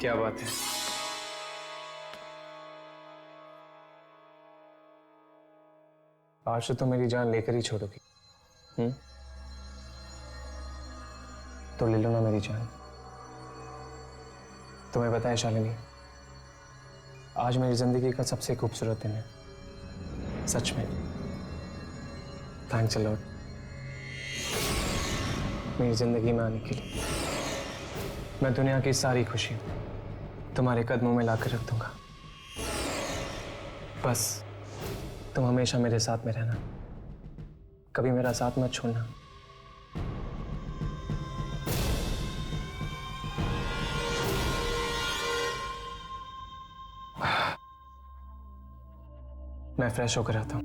क्या बात है? आज तो तुम मेरी जान लेकर ही छोड़ोगी। तो ले लो ना मेरी जान। तुम्हें पता है शालिनी, आज मेरी जिंदगी का सबसे खूबसूरत दिन है, सच में। थैंक्स अ लॉट मेरी जिंदगी में आने के लिए। मैं दुनिया की सारी खुशी तुम्हारे कदमों में लाकर रख दूंगा। बस तुम हमेशा मेरे साथ में रहना, कभी मेरा साथ मत छोड़ना। मैं फ्रेश होकर आता हूं।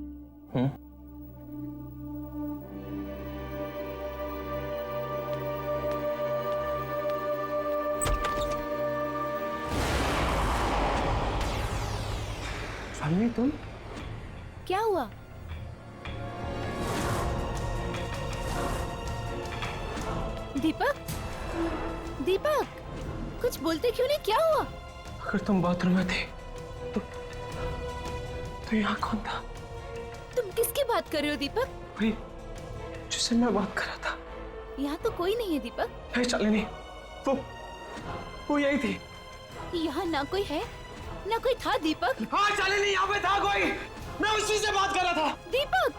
शालिनी तुम? क्या हुआ? दीपक, दीपक, कुछ बोलते क्यों नहीं? क्या हुआ? अगर तुम बाथरूम में थे तो यहाँ कौन था? तुम किसकी बात कर रहे हो दीपक? वही जिससे मैं बात कर रहा था। यहाँ तो कोई नहीं है दीपक। नहीं शालिनी, वो यही थी। यहाँ ना कोई है ना कोई था दीपक। हाँ शालिनी, यहाँ पे था कोई, मैं उसी से बात कर रहा था। दीपक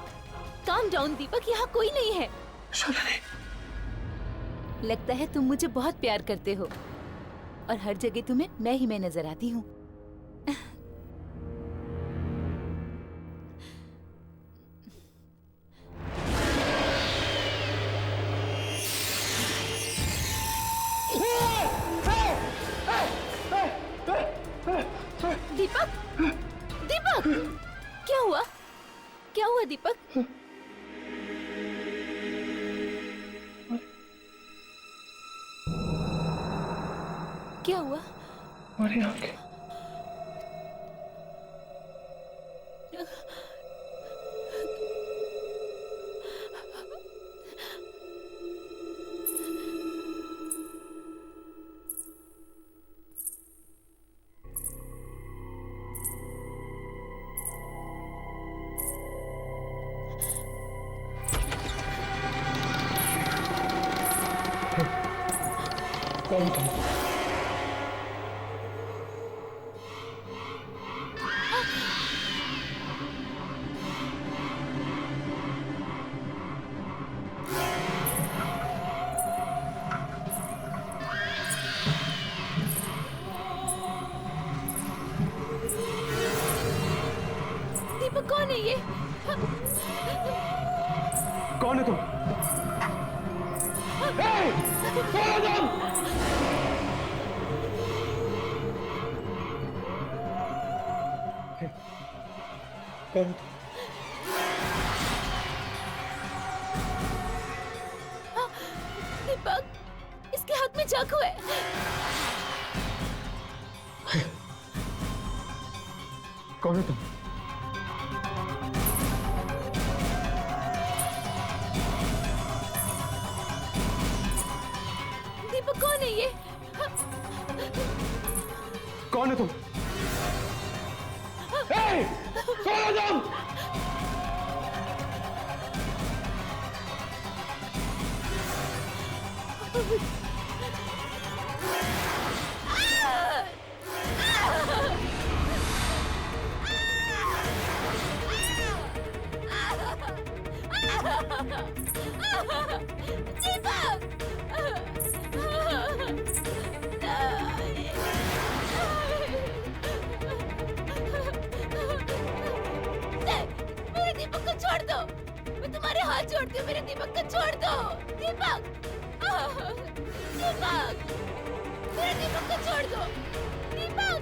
काम डाउन दीपक, यहाँ कोई नहीं है। शालिनी, लगता है तुम मुझे बहुत प्यार करते हो और हर जगह तुम्हें मैं नजर आती हूँ। दीपक, दीपक, क्या हुआ? क्या हुआ दीपक? क्या हुआ? हमारी आंखें। कौन था? दीपक कौन है ये? कौन है तुम? कौन है तुम? कौन? दीपक, इसके हाथ में चाकू है। कौन है तुम? दीपक कौन है ये? कौन है तुम? कौन है तुम? मेरे दीपक को छोड़ दो, मैं तुम्हारे हाथ जोड़ती हूँ। मेरे दीपक को छोड़ दो। दीपक, दीपक, मेरे दीपक को छोड़ दो। दीपक,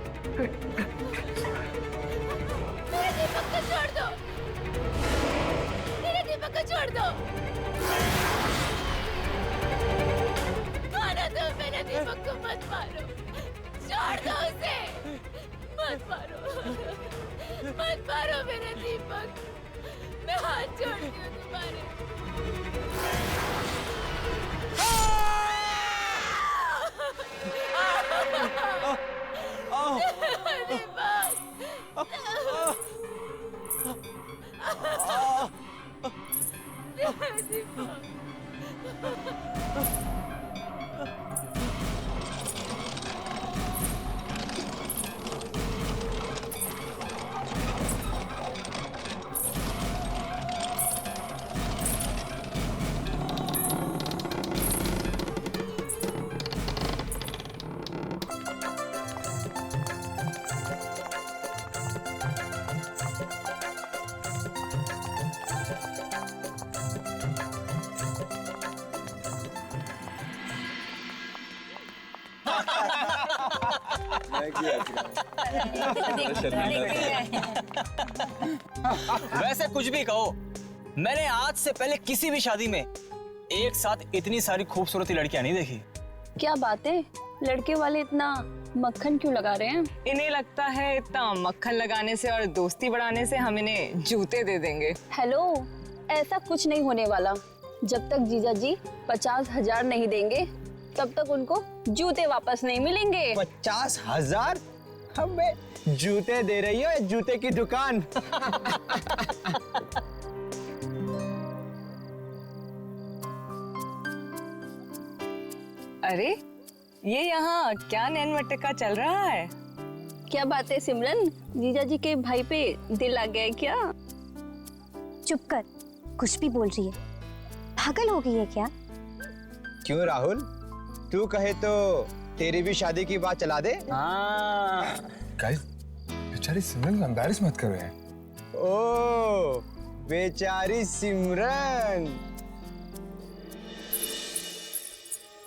मेरे दीपक को छोड़ दो। मेरे दीपक को छोड़ दो। मारो तो मेरे दीपक को मत मारो, छोड़ दो उसे, मत मारो, मत मारो मेरे दीपक, मैं हाथ जोड़ती हूँ तुम्हारे। वैसे कुछ भी कहो, मैंने आज से पहले किसी भी शादी में एक साथ इतनी सारी खूबसूरत लड़कियां नहीं देखी। क्या बात है, लड़के वाले इतना मक्खन क्यों लगा रहे हैं? इन्हें लगता है इतना मक्खन लगाने से और दोस्ती बढ़ाने से हम इन्हें जूते दे देंगे। हेलो, ऐसा कुछ नहीं होने वाला। जब तक जीजा जी 50,000 नहीं देंगे तब तक उनको जूते वापस नहीं मिलेंगे। 50,000? हमें जूते दे रही हो, जूते की दुकान। अरे ये यहाँ क्या नैन मटका चल रहा है? क्या बात है सिमरन, जीजा जी के भाई पे दिल आ गया है क्या? चुप कर, कुछ भी बोल रही है। पागल हो गई है क्या? क्यों राहुल, तू कहे तो तेरी भी शादी की बात चला दे। हाँ। गाइस, बेचारी सिमरन को एम्बैरेस मत करो यार। ओ, बेचारी सिमरन।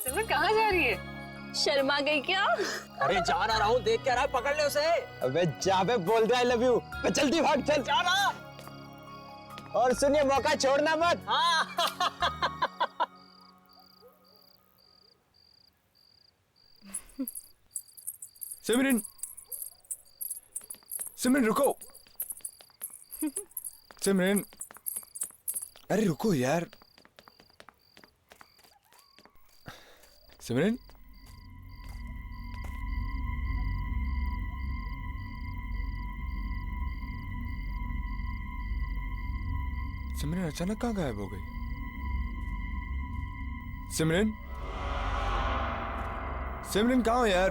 सिमरन कहाँ जा रही है? शर्मा गई क्या? अरे जा ना राहुल, देख क्या रहा है, पकड़ ले उसे। अबे जा बे, बोल दे आई लव यू। जल्दी भाग, चल जा ना। और सुनिए, मौका छोड़ना मत। सिमरन, सिमरन रुको। सिमरन, अरे रुको यार। सिमरन, सिमरन अचानक कहाँ गायब हो गई? सिमरन, सिमरन कहाँ हो यार?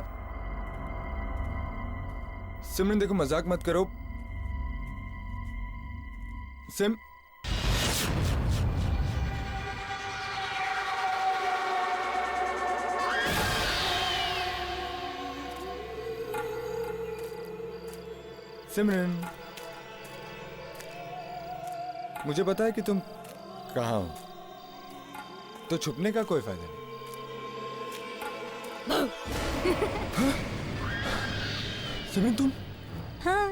सिमरन देखो, मजाक मत करो। सिम सिमरन, मुझे पता है कि तुम कहाँ हो, तो छुपने का कोई फायदा नहीं। सिमरन तुम? हाँ,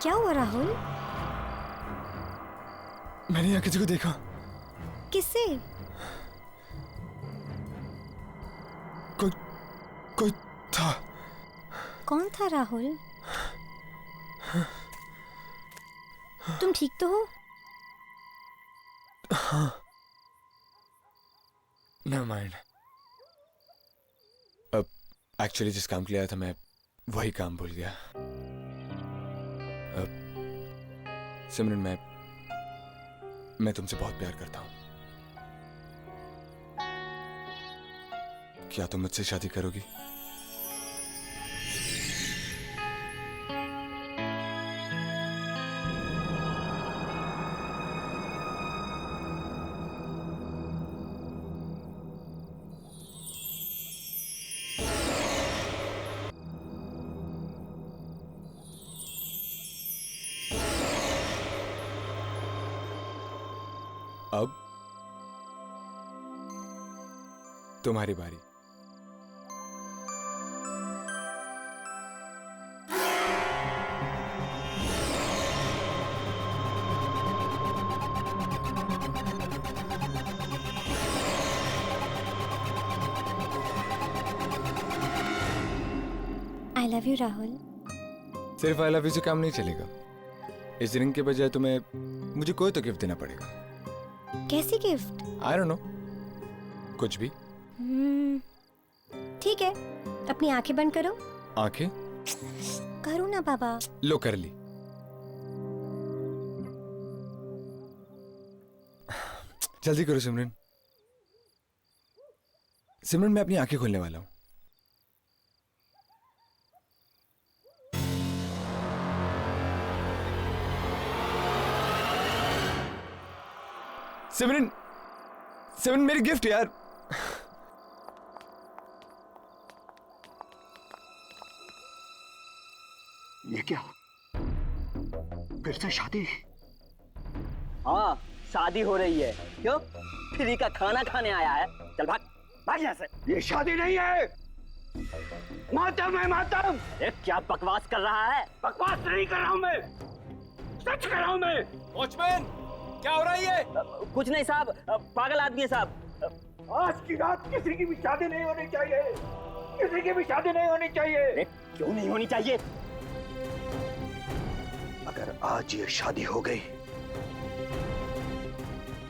क्या हुआ राहुल? मैंने यहाँ किसी को देखा। किससे? कोई था। कौन था राहुल? तुम ठीक तो हो? हाँ, नेवर माइंड। अब एक्चुअली जिस काम के लिए आया था मैं वही काम भूल गया। अब सिमरन, मैं तुमसे बहुत प्यार करता हूँ। क्या तुम मुझसे शादी करोगी? अब तुम्हारी बारी। I love you Rahul. सिर्फ आई लव यू से काम नहीं चलेगा। इस रिंग के बजाय तुम्हें मुझे कोई तो गिफ्ट देना पड़ेगा। कैसी गिफ्ट? आई डोंट नो, कुछ भी। ठीक है, अपनी आंखें बंद करो। आंखें? करो ना बाबा। लो, कर ली। जल्दी करो सिमरन। सिमरन, मैं अपनी आंखें खोलने वाला हूं। सिमरन, सिमरन मेरी गिफ्ट यार। ये क्या? फिर से शादी? हाँ, शादी हो रही है। क्यों? फ्री का खाना खाने आया है। चल भाग भाग यहाँ से। ये शादी नहीं है, मातम है मातम। ये क्या बकवास कर रहा है? बकवास नहीं कर रहा हूँ मैं, सच कर रहा हूँ मैं। वॉचमैन, क्या हो रहा है ये? कुछ नहीं साहब, पागल आदमी है साहब। आज की रात किसी की भी शादी नहीं होनी चाहिए, किसी की भी शादी नहीं होनी चाहिए। क्यों नहीं होनी चाहिए? अगर आज ये शादी हो गई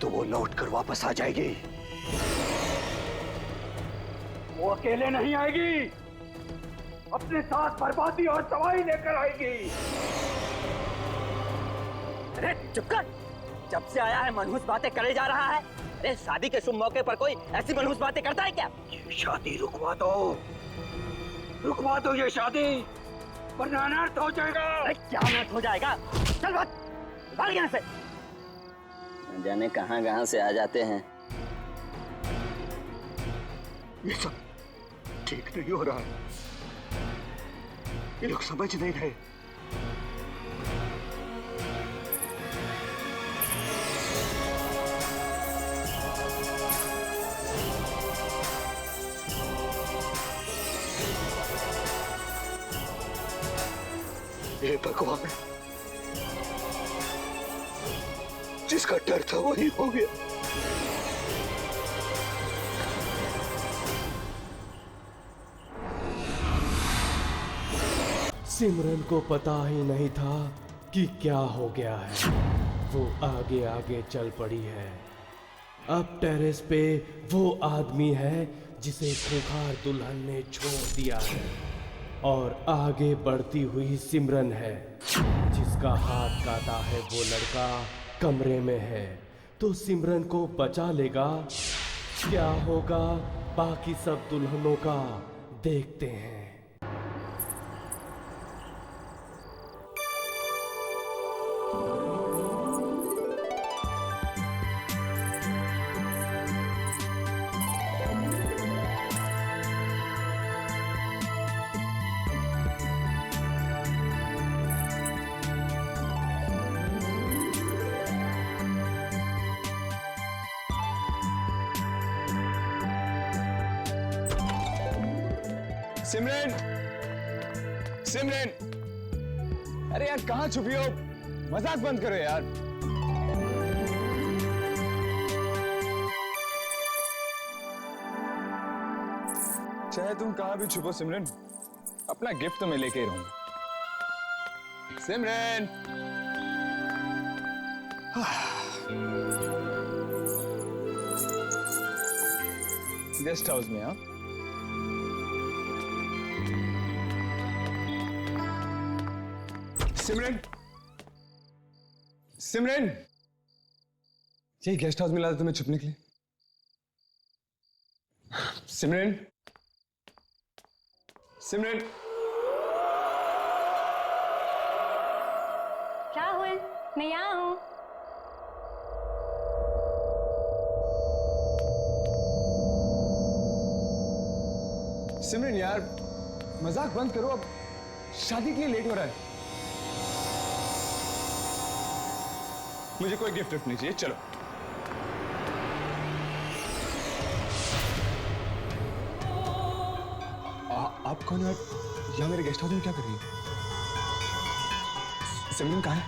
तो वो लौट कर वापस आ जाएगी। वो अकेले नहीं आएगी, अपने साथ बर्बादी और तबाही लेकर आएगी। अरे चुप कर, जब से आया है मनहूस बातें करे जा रहा है। अरे शादी के शुभ मौके पर कोई ऐसी मनहूस बातें करता है क्या? ये शादी रुकवा दो ये शादी, वरना अनर्थ हो जाएगा। अरे क्या अनर्थ हो जाएगा? चल भाग यहाँ से। न जाने कहाँ से आ जाते हैं। ये सब ठीक नहीं हो रहा, ये लोग समझ नहीं रहे। ये भगवान, जिसका डर था वही हो गया। सिमरन को पता ही नहीं था कि क्या हो गया है। वो आगे आगे चल पड़ी है। अब टेरेस पे वो आदमी है जिसे खूंखार दुल्हन ने छोड़ दिया है, और आगे बढ़ती हुई सिमरन है जिसका हाथ काटा है वो लड़का कमरे में है। तो सिमरन को बचा लेगा? क्या होगा बाकी सब दुल्हनों का, देखते हैं। सिमरन, सिमरन, अरे यार कहाँ छुपी हो? मजाक बंद करो यार। चाहे तुम कहाँ भी छुपो सिमरन, अपना गिफ्ट तो मैं लेके ही रहूंगा। सिमरन, गेस्ट हाउस में। हाँ, सिमरन, सिमरन, यही गेस्ट हाउस मिला था तुम्हें छुपने के लिए। सिमरन, सिमरन, राहुल, मैं यहाँ हूँ। सिमरन यार मजाक बंद करो, अब शादी के लिए लेट हो रहा है। मुझे कोई गिफ्ट नहीं चाहिए, चलो। आप कौन है? यहाँ मेरे गेस्ट हाउस में क्या कर रही है? सिमरन कहाँ है?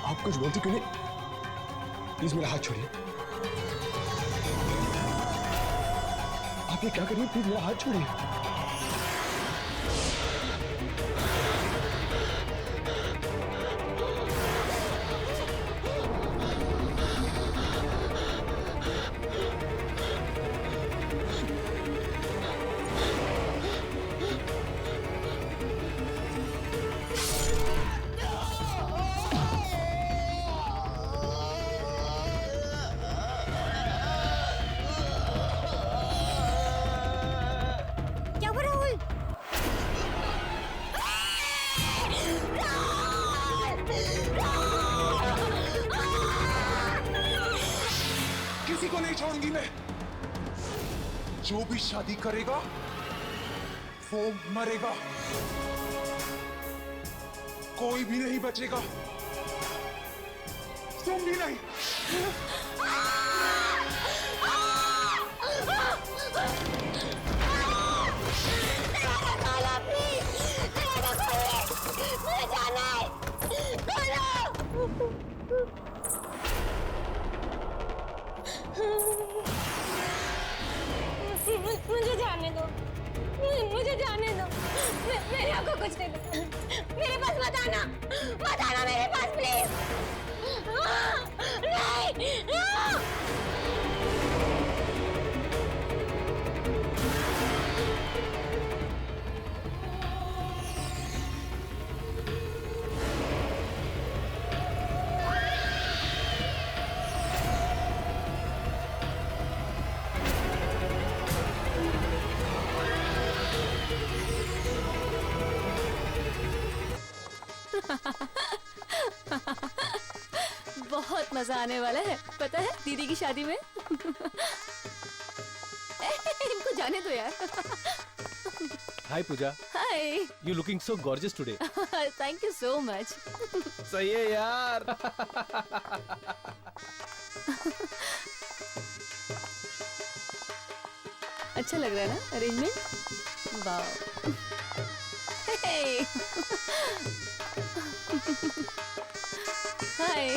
आप कुछ बोलते क्यों नहीं? प्लीज मेरा हाथ छोड़िए। आप ये क्या कर रही हैं? प्लीज मेरा हाथ छोड़िए। को नहीं छोड़ूंगी मैं। जो भी शादी करेगा वो मरेगा। कोई भी नहीं बचेगा, तुम भी नहीं। मुझे जाने दो, मुझे जाने दो। मेरे आपको कुछ नहीं पता। मेरे पास मत आना मेरे पास प्लीज। नहीं। बहुत मजा आने वाला है, पता है दीदी की शादी में। इनको जाने दो यार। Hi Pooja. Hi. You looking so gorgeous today. Thank you so much. सही है यार। अच्छा लग रहा है ना अरेंजमेंट? वाह। हाय।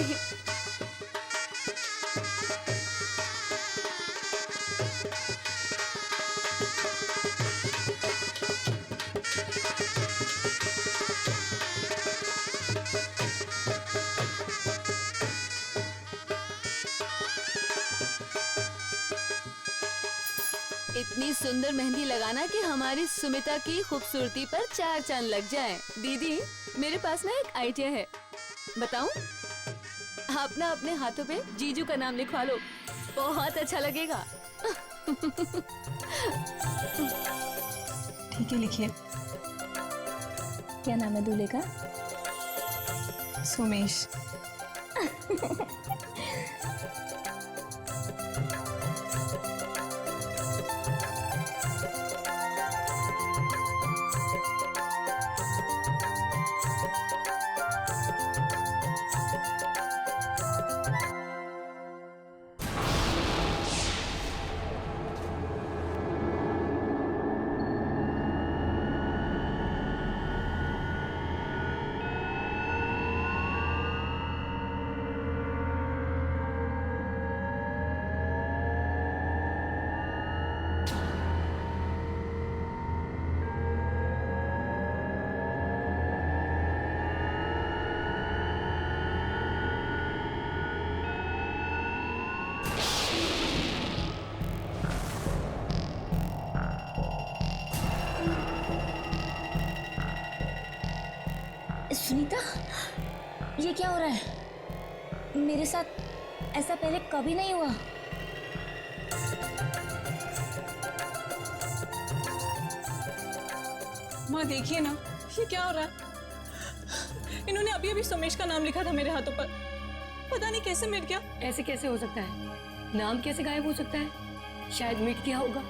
इतनी सुंदर मेहंदी लगाना कि हमारी सुमिता की खूबसूरती पर 4 चांद लग जाएं। दीदी मेरे पास ना एक आइडिया है, बताऊं? आप ना अपने हाथों पे जीजू का नाम लिखवा लो, बहुत अच्छा लगेगा। ठीक है, लिखिए। क्या नाम है दूल्हे का? सोमेश। सुनीता, ये क्या हो रहा है? मेरे साथ ऐसा पहले कभी नहीं हुआ। माँ देखिए ना, ये क्या हो रहा है? इन्होंने अभी अभी सोमेश का नाम लिखा था मेरे हाथों पर, पता नहीं कैसे मिट गया। ऐसे कैसे हो सकता है? नाम कैसे गायब हो सकता है? शायद मिट गया होगा।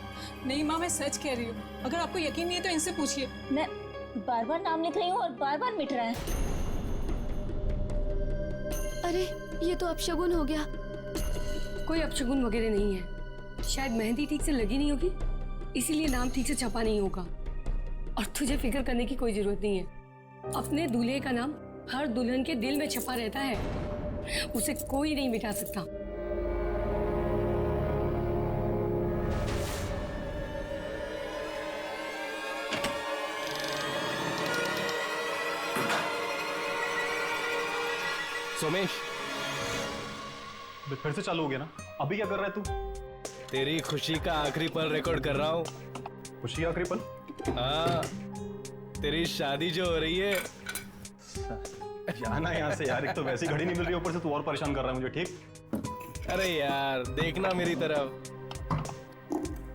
नहीं माँ, मैं सच कह रही हूँ, अगर आपको यकीन नहीं है तो इनसे पूछिए। मैं बार बार नाम लिख रही हूँ और बार बार मिट रहा है। अरे ये तो अपशगुन हो गया। कोई अपशगुन वगैरह नहीं है, शायद मेहंदी ठीक से लगी नहीं होगी, इसीलिए नाम ठीक से छपा नहीं होगा। और तुझे फिक्र करने की कोई जरूरत नहीं है, अपने दूल्हे का नाम हर दुल्हन के दिल में छपा रहता है, उसे कोई नहीं मिटा सकता। सोमेश, फिर से चालू हो गया ना? अभी क्या कर रहा है तू? तेरी खुशी का आखिरी पल रिकॉर्ड कर रहा हूँ। खुशी का आखिरी पल? हाँ, तेरी शादी जो हो रही है। जाना यहाँ से यार, एक तो वैसी घड़ी नहीं मिल रही, ऊपर से तू और परेशान कर रहा है मुझे। ठीक? अरे यार देखना मेरी तरफ,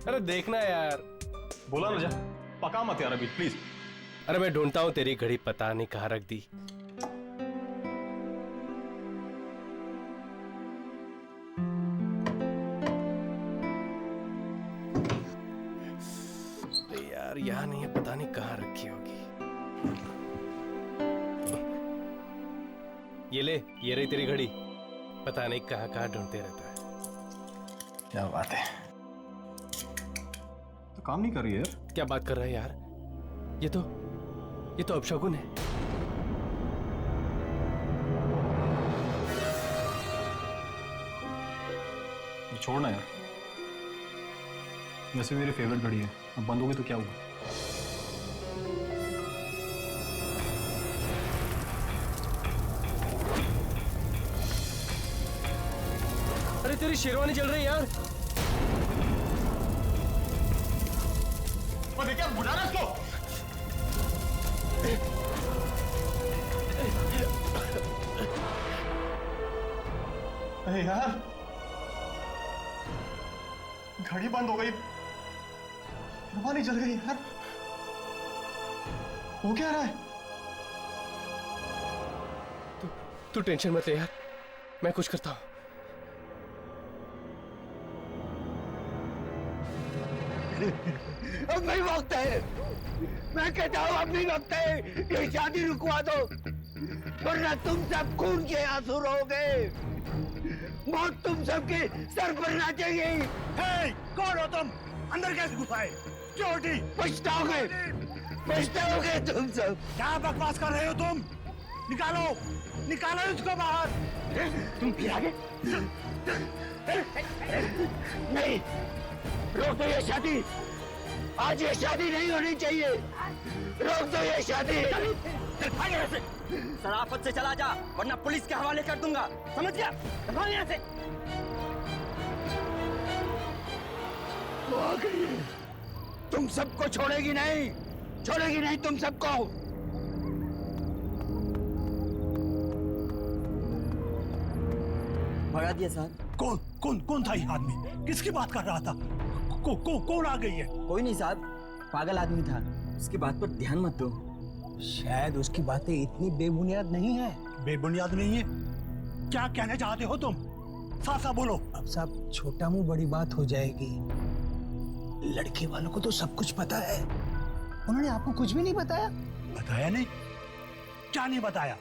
अरे देखना यार। बोला ना जा, पका मत यार अभी प्लीज। अरे मैं ढूंढता हूँ तेरी घड़ी, पता नहीं कहाँ रख दी। यार यहाँ नहीं है, पता नहीं कहाँ रखी होगी। ये ले, ये रही तेरी घड़ी। पता नहीं कहाँ कहाँ ढूंढते रहता है। क्या बात है, तो काम नहीं कर रही है यार। क्या बात कर रहा है यार, ये तो अपशगुन है। छोड़ना यार, वैसे मेरी फेवरेट घड़ी है, अब बंद हो गई तो क्या हुआ। अरे तेरी शेरवानी चल रही है यार। और देखिए बुला रहा इसको। अरे यार, घड़ी बंद हो गई, शेरवानी जल गई यार। हो क्या रहा है? तू टेंशन मत ले यार, मैं कुछ करता हूँ। अब नहीं वक्त है, मैं कहता हूँ अब नहीं वक्त है, ये शादी रुकवा दो वरना तुम सब खून के आंसू रोगे, मौत तुम सबके सर पर नाचेगी। हे, कौन हो तुम? अंदर कैसे घुसाए? क्यों उठी? पछताओगे, पछताओगे तुम सब। क्या बकवास कर रहे हो तुम? निकालो, निकालो इसको बाहर। तुम फिर आगे? नहीं, रोक दो ये शादी, आज ये शादी नहीं होनी चाहिए, रोक दो ये शादी। शराफत से चला जा वरना पुलिस के हवाले कर दूंगा, समझ गया? दफा यहाँ से। वो आ गई है, तुम सबको छोड़ेगी नहीं, छोड़ेगी नहीं तुम सबको। भगा दिया साहब। कौन कौन कौन था ये आदमी? किसकी बात कर रहा था? कौन आ गई है? कोई नहीं साहब, पागल आदमी था, उसकी बात पर ध्यान मत दो। शायद उसकी बातें इतनी बेबुनियाद नहीं है। बेबुनियाद नहीं है? क्या कहना चाहते हो तुम? साफ साफ बोलो। अब सब छोटा मुंह बड़ी बात हो जाएगी। लड़के वालों को तो सब कुछ पता है, उन्होंने आपको कुछ भी नहीं बताया? बताया नहीं? क्या नहीं बताया?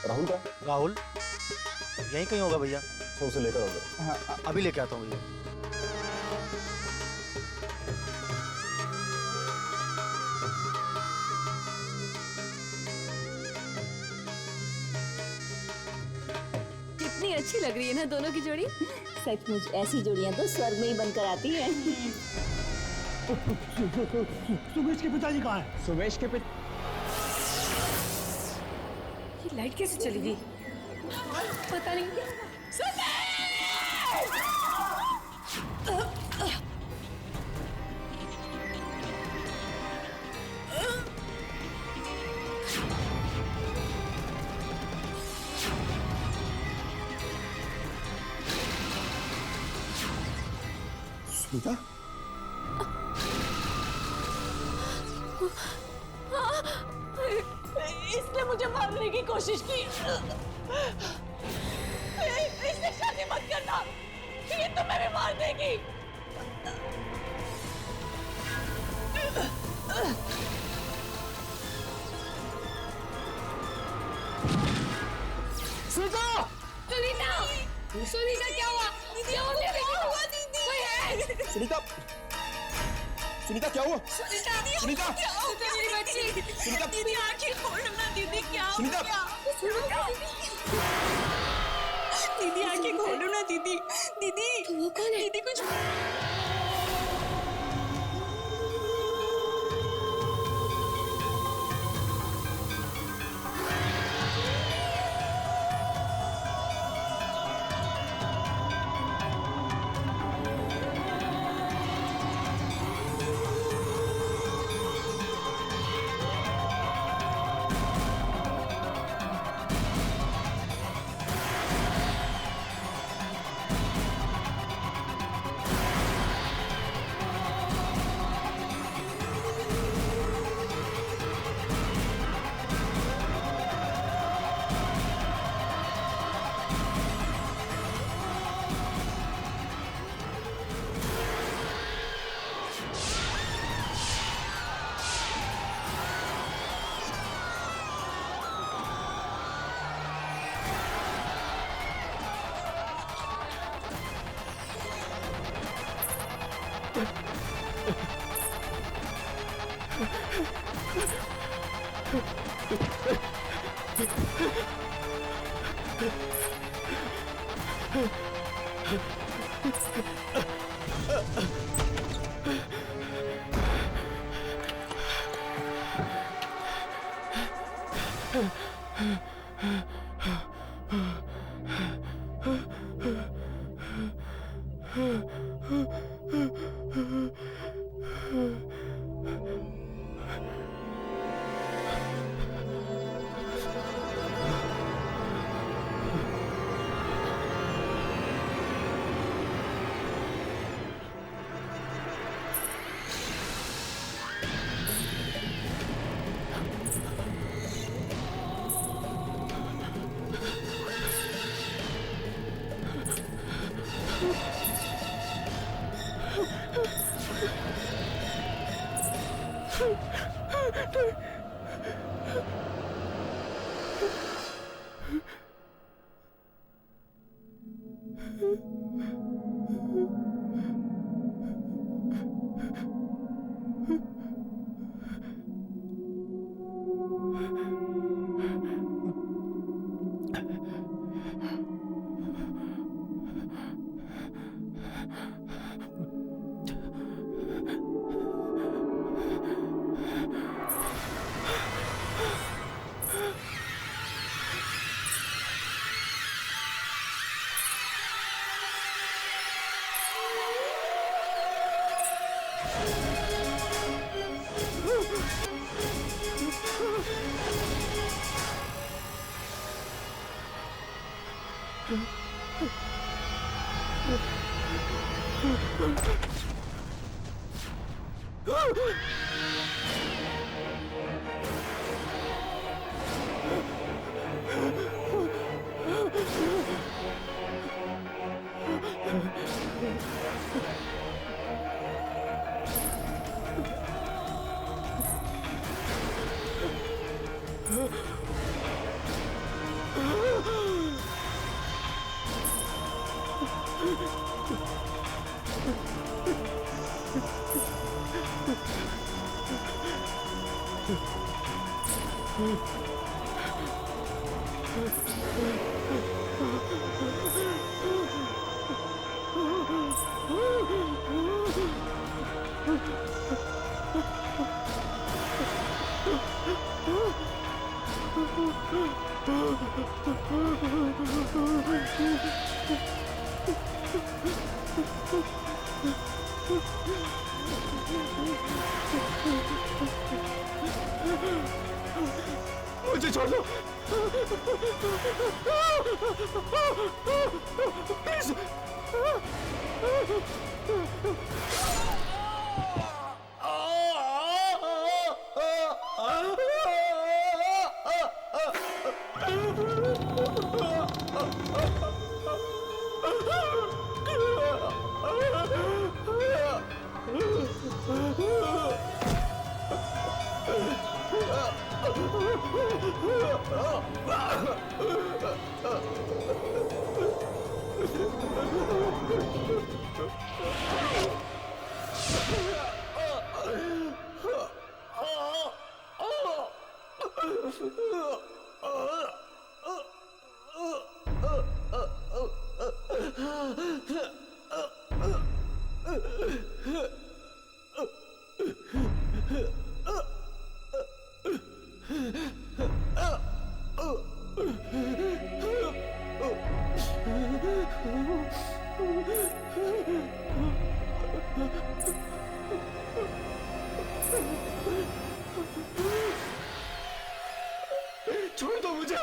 राहुल का? राहुल यहीं कहीं होगा भैया। तो उसे लेकर आओगे? हाँ, अभी लेके आता हूँ भैया। कितनी अच्छी लग रही है ना दोनों की जोड़ी। सचमुच ऐसी जोड़ियां तो स्वर्ग में ही बनकर आती हैं। सुमेश के पिताजी कहाँ हैं? सुमेश के पिता ये लाइट कैसे चली गई? पता नहीं। सुनीता? इसने मुझे मारने की कोशिश की। इससे शादी मत करना, ये तुम्हें भी मार देगी। सुनीता! सुनीता! सुनीता क्या हुआ? क्या हुआ दीदी? कोई है? सुनीता! सुनीता क्या हुआ? सुनीता! सुनीता! क्या हो गया मेरी बच्ची? सुनीता! दीदी आंखें खोलो ना दीदी, क्या हो सुनीता! गया? दीदी आके खोलो ना दीदी। दीदी तो वो कौन है? दीदी कुछ मुझे छोड़ दो प्लीज। छोड़ दो मुझे।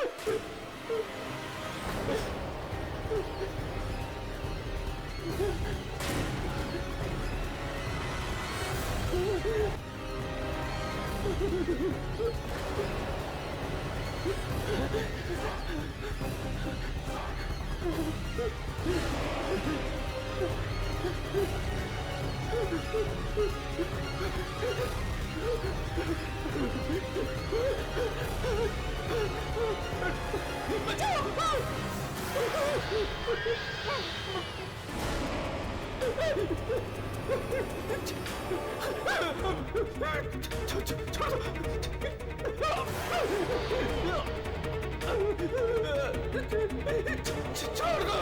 छोड़ दो।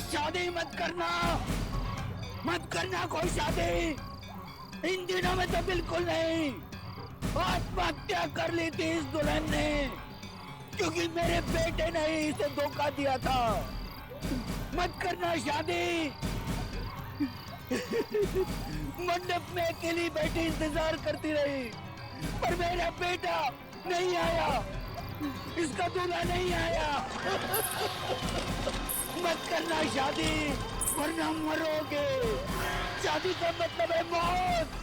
शादी मत करना कोई शादी इन दिनों में तो बिल्कुल नहीं। आत्महत्या कर ली थी इस दुल्हन ने क्योंकि मेरे बेटे ने ही इसे धोखा दिया था। मत करना शादी। मंडप में अकेली बैठी इंतजार करती रही पर मेरा बेटा नहीं आया, इसका दूल्हा नहीं आया। मत करना शादी वरना मरोगे। शादी का मतलब है मौत।